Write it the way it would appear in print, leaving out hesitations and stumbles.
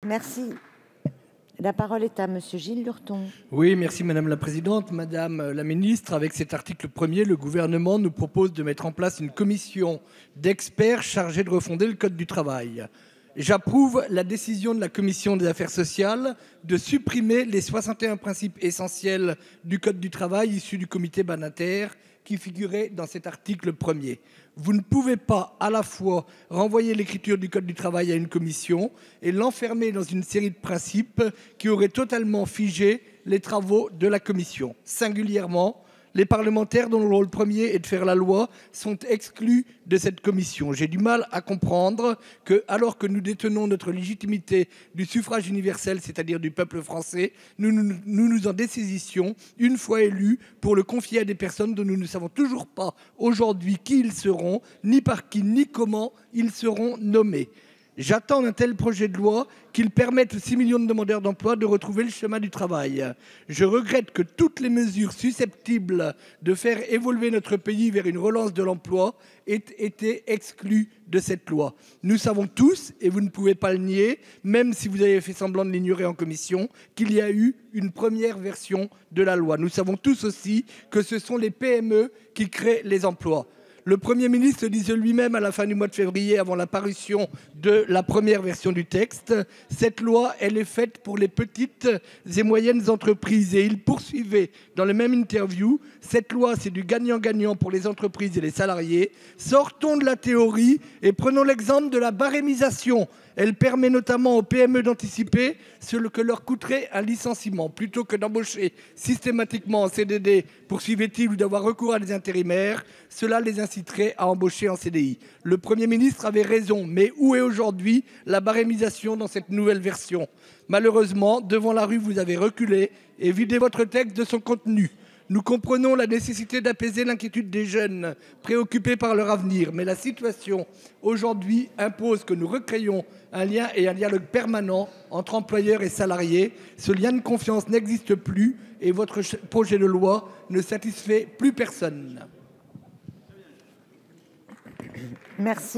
Merci. La parole est à monsieur Gilles Lurton. Oui, merci Madame la Présidente. Madame la Ministre, avec cet article 1er, le gouvernement nous propose de mettre en place une commission d'experts chargée de refonder le Code du travail. J'approuve la décision de la Commission des affaires sociales de supprimer les 61 principes essentiels du Code du travail issus du comité Badinter qui figuraient dans cet article 1er. Vous ne pouvez pas à la fois renvoyer l'écriture du Code du travail à une commission et l'enfermer dans une série de principes qui auraient totalement figé les travaux de la commission. Singulièrement, les parlementaires dont le rôle premier est de faire la loi sont exclus de cette commission. J'ai du mal à comprendre que, alors que nous détenons notre légitimité du suffrage universel, c'est-à-dire du peuple français, nous nous en dessaisissions une fois élus pour le confier à des personnes dont nous ne savons toujours pas aujourd'hui qui ils seront, ni par qui, ni comment ils seront nommés. J'attends d'un tel projet de loi qu'il permette aux 6 millions de demandeurs d'emploi de retrouver le chemin du travail. Je regrette que toutes les mesures susceptibles de faire évoluer notre pays vers une relance de l'emploi aient été exclues de cette loi. Nous savons tous, et vous ne pouvez pas le nier, même si vous avez fait semblant de l'ignorer en commission, qu'il y a eu une première version de la loi. Nous savons tous aussi que ce sont les PME qui créent les emplois. Le Premier ministre le disait lui-même à la fin du mois de février, avant la parution de la première version du texte. Cette loi, elle est faite pour les petites et moyennes entreprises. Et il poursuivait dans la même interview, cette loi, c'est du gagnant-gagnant pour les entreprises et les salariés. Sortons de la théorie et prenons l'exemple de la barémisation. Elle permet notamment aux PME d'anticiper ce que leur coûterait un licenciement. Plutôt que d'embaucher systématiquement en CDD, poursuivait-il, ou d'avoir recours à des intérimaires, cela les inciterait à embaucher en CDI. Le Premier ministre avait raison, mais où est aujourd'hui la barémisation dans cette nouvelle version? Malheureusement, devant la rue, vous avez reculé et vidé votre texte de son contenu. Nous comprenons la nécessité d'apaiser l'inquiétude des jeunes préoccupés par leur avenir, mais la situation aujourd'hui impose que nous recréions un lien et un dialogue permanent entre employeurs et salariés. Ce lien de confiance n'existe plus et votre projet de loi ne satisfait plus personne. Merci.